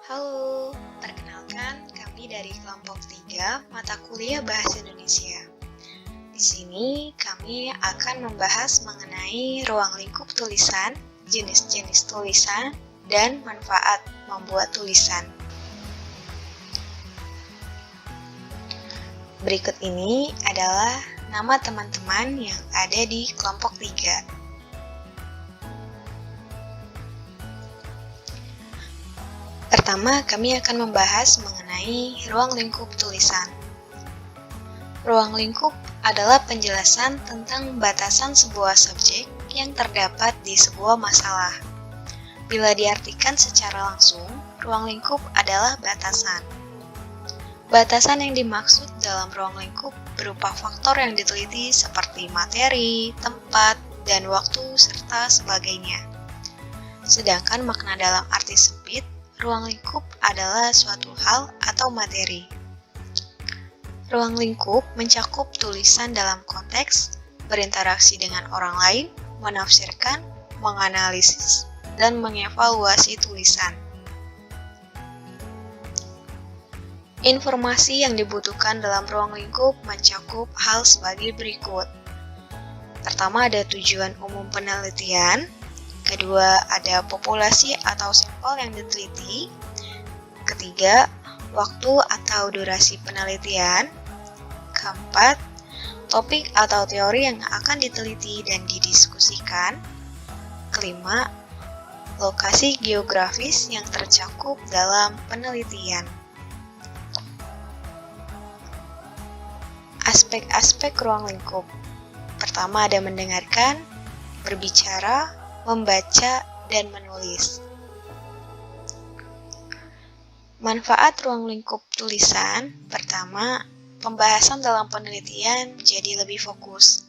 Halo, perkenalkan kami dari kelompok 3 mata kuliah Bahasa Indonesia. Di sini kami akan membahas mengenai ruang lingkup tulisan, jenis-jenis tulisan, dan manfaat membuat tulisan. Berikut ini adalah nama teman-teman yang ada di kelompok 3. Pertama, kami akan membahas mengenai ruang lingkup tulisan. Ruang lingkup adalah penjelasan tentang batasan sebuah subjek yang terdapat di sebuah masalah. Bila diartikan secara langsung, ruang lingkup adalah batasan. Batasan yang dimaksud dalam ruang lingkup berupa faktor yang diteliti seperti materi, tempat, dan waktu, serta sebagainya. Sedangkan makna dalam arti sempit, ruang lingkup adalah suatu hal atau materi. Ruang lingkup mencakup tulisan dalam konteks, berinteraksi dengan orang lain, menafsirkan, menganalisis, dan mengevaluasi tulisan. Informasi yang dibutuhkan dalam ruang lingkup mencakup hal sebagai berikut. Pertama, ada tujuan umum penelitian. Kedua, ada populasi atau sampel yang diteliti. Ketiga, waktu atau durasi penelitian. Keempat, topik atau teori yang akan diteliti dan didiskusikan. Kelima, lokasi geografis yang tercakup dalam penelitian. Aspek-aspek ruang lingkup. Pertama, ada mendengarkan, berbicara, membaca, dan menulis. Manfaat ruang lingkup tulisan. Pertama, pembahasan dalam penelitian jadi lebih fokus,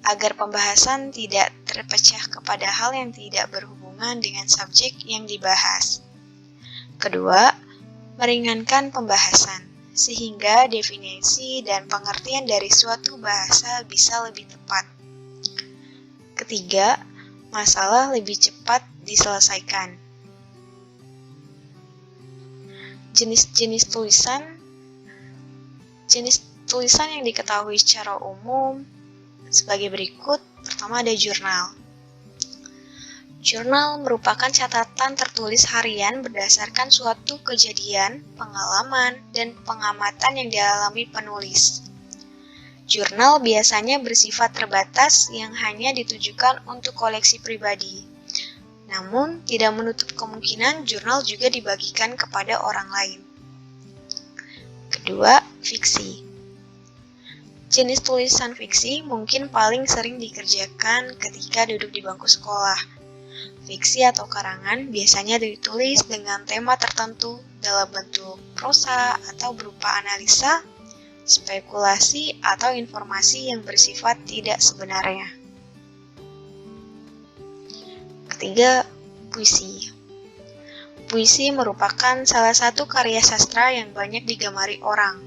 agar pembahasan tidak terpecah kepada hal yang tidak berhubungan dengan subjek yang dibahas. Kedua, meringankan pembahasan, sehingga definisi dan pengertian dari suatu bahasa bisa lebih tepat. Ketiga, masalah lebih cepat diselesaikan. Jenis tulisan yang diketahui secara umum sebagai berikut. Pertama, ada jurnal. Jurnal merupakan catatan tertulis harian berdasarkan suatu kejadian, pengalaman, dan pengamatan yang dialami penulis. Jurnal biasanya bersifat terbatas yang hanya ditujukan untuk koleksi pribadi. Namun, tidak menutup kemungkinan jurnal juga dibagikan kepada orang lain. Kedua, fiksi. Jenis tulisan fiksi mungkin paling sering dikerjakan ketika duduk di bangku sekolah. Fiksi atau karangan biasanya ditulis dengan tema tertentu dalam bentuk prosa atau berupa analisa, spekulasi, atau informasi yang bersifat tidak sebenarnya. Ketiga, puisi. Puisi merupakan salah satu karya sastra yang banyak digemari orang,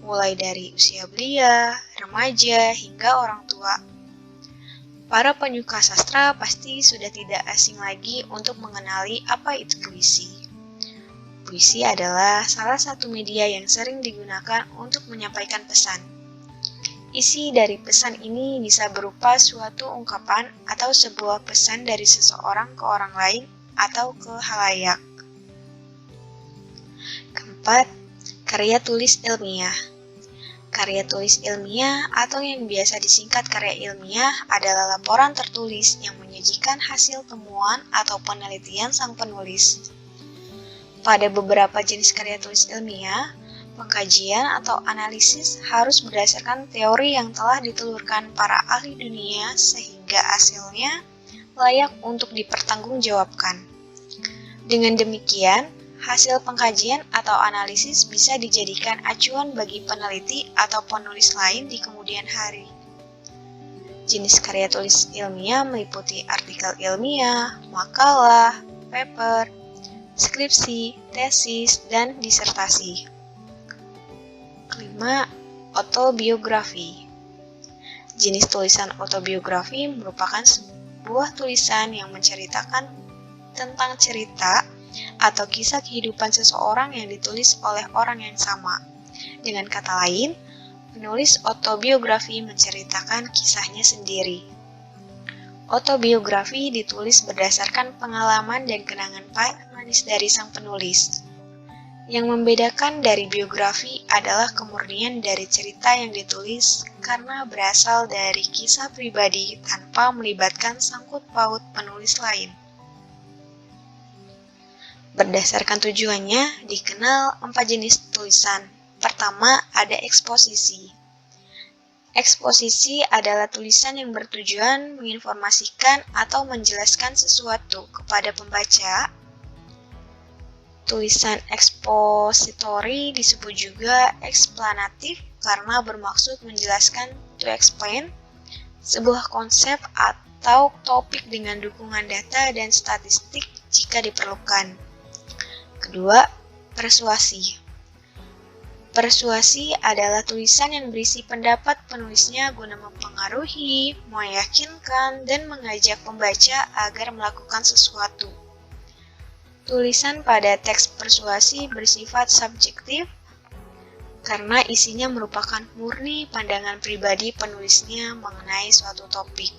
mulai dari usia belia, remaja, hingga orang tua. Para penyuka sastra pasti sudah tidak asing lagi untuk mengenali apa itu puisi. Puisi adalah salah satu media yang sering digunakan untuk menyampaikan pesan. Isi dari pesan ini bisa berupa suatu ungkapan atau sebuah pesan dari seseorang ke orang lain atau ke khalayak. Keempat, karya tulis ilmiah. Karya tulis ilmiah atau yang biasa disingkat karya ilmiah adalah laporan tertulis yang menyajikan hasil temuan atau penelitian sang penulis. Pada beberapa jenis karya tulis ilmiah, pengkajian atau analisis harus berdasarkan teori yang telah ditelurkan para ahli dunia sehingga hasilnya layak untuk dipertanggungjawabkan. Dengan demikian, hasil pengkajian atau analisis bisa dijadikan acuan bagi peneliti atau penulis lain di kemudian hari. Jenis karya tulis ilmiah meliputi artikel ilmiah, makalah, paper, skripsi, tesis, dan disertasi. Kelima, autobiografi. Jenis tulisan autobiografi merupakan sebuah tulisan yang menceritakan tentang cerita atau kisah kehidupan seseorang yang ditulis oleh orang yang sama. Dengan kata lain, penulis autobiografi menceritakan kisahnya sendiri. Autobiografi ditulis berdasarkan pengalaman dan kenangan pahit manis dari sang penulis. Yang membedakan dari biografi adalah kemurnian dari cerita yang ditulis karena berasal dari kisah pribadi tanpa melibatkan sangkut paut penulis lain. Berdasarkan tujuannya, dikenal 4 jenis tulisan. Pertama, ada eksposisi. Eksposisi adalah tulisan yang bertujuan menginformasikan atau menjelaskan sesuatu kepada pembaca. Tulisan expository disebut juga eksplanatif karena bermaksud menjelaskan to explain sebuah konsep atau topik dengan dukungan data dan statistik jika diperlukan. Kedua, persuasi. Persuasi adalah tulisan yang berisi pendapat penulisnya guna mempengaruhi, meyakinkan, dan mengajak pembaca agar melakukan sesuatu. Tulisan pada teks persuasi bersifat subjektif karena isinya merupakan murni pandangan pribadi penulisnya mengenai suatu topik.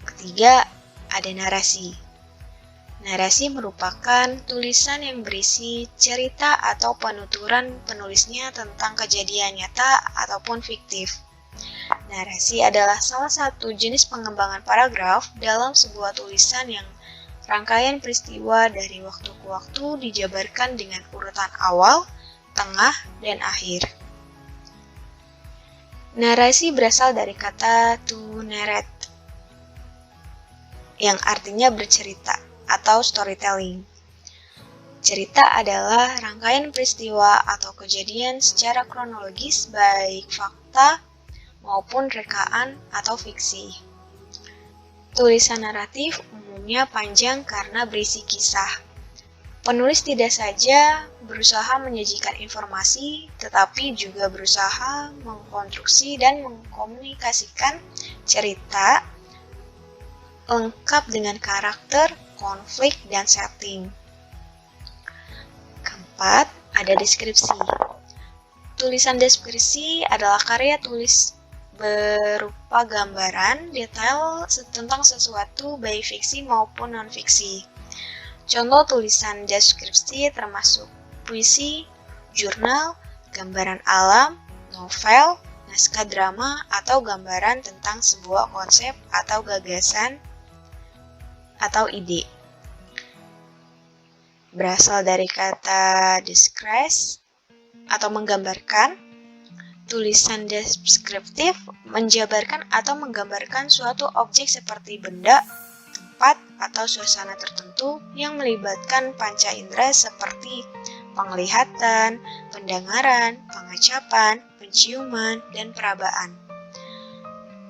Ketiga, ada narasi. Narasi merupakan tulisan yang berisi cerita atau penuturan penulisnya tentang kejadian nyata ataupun fiktif. Narasi adalah salah satu jenis pengembangan paragraf dalam sebuah tulisan yang rangkaian peristiwa dari waktu ke waktu dijabarkan dengan urutan awal, tengah, dan akhir. Narasi berasal dari kata to narrate, yang artinya bercerita atau storytelling. Cerita adalah rangkaian peristiwa atau kejadian secara kronologis baik fakta maupun rekaan atau fiksi. Tulisan naratif umumnya panjang karena berisi kisah. Penulis tidak saja berusaha menyajikan informasi, tetapi juga berusaha mengkonstruksi dan mengkomunikasikan cerita lengkap dengan karakter, konflik, dan setting. Keempat, ada deskripsi. Tulisan deskripsi adalah karya tulis berupa gambaran detail tentang sesuatu baik fiksi maupun non-fiksi. Contoh tulisan deskripsi termasuk puisi, jurnal, gambaran alam, novel, naskah drama, atau gambaran tentang sebuah konsep atau gagasan atau ide. Berasal dari kata describe atau menggambarkan. Tulisan deskriptif menjabarkan atau menggambarkan suatu objek seperti benda, tempat, atau suasana tertentu yang melibatkan panca indera seperti penglihatan, pendengaran, pengecapan, penciuman, dan perabaan.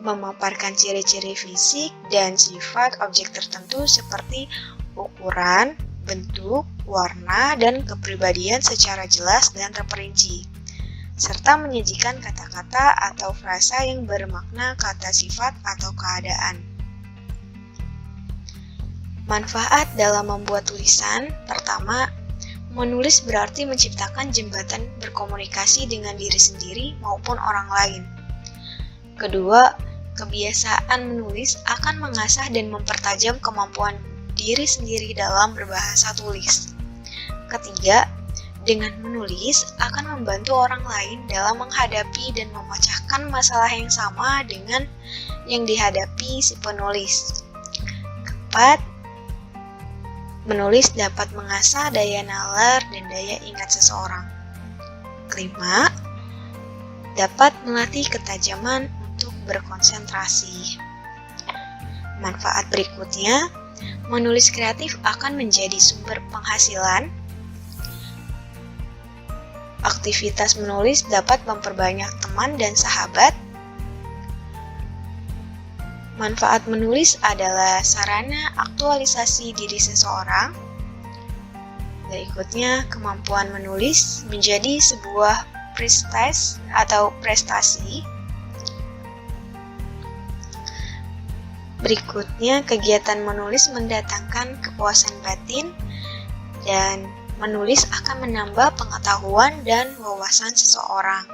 Memaparkan ciri-ciri fisik dan sifat objek tertentu seperti ukuran, bentuk, warna, dan kepribadian secara jelas dan terperinci, serta menyajikan kata-kata atau frasa yang bermakna kata sifat atau keadaan. Manfaat dalam membuat tulisan. Pertama, menulis berarti menciptakan jembatan berkomunikasi dengan diri sendiri maupun orang lain. Kedua, kebiasaan menulis akan mengasah dan mempertajam kemampuan diri sendiri dalam berbahasa tulis. Ketiga, dengan menulis akan membantu orang lain dalam menghadapi dan memecahkan masalah yang sama dengan yang dihadapi si penulis. Keempat, menulis dapat mengasah daya nalar dan daya ingat seseorang. Kelima, dapat melatih ketajaman untuk berkonsentrasi. Manfaat berikutnya, menulis kreatif akan menjadi sumber penghasilan. Aktivitas menulis dapat memperbanyak teman dan sahabat. Manfaat menulis adalah sarana aktualisasi diri seseorang. Berikutnya, kemampuan menulis menjadi sebuah prestasi atau prestasi. Berikutnya, kegiatan menulis mendatangkan kepuasan batin dan menulis akan menambah pengetahuan dan wawasan seseorang.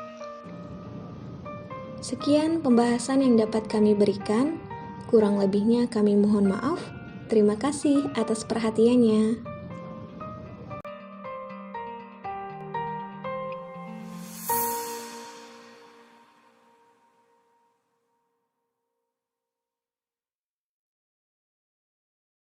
Sekian pembahasan yang dapat kami berikan. Kurang lebihnya kami mohon maaf. Terima kasih atas perhatiannya.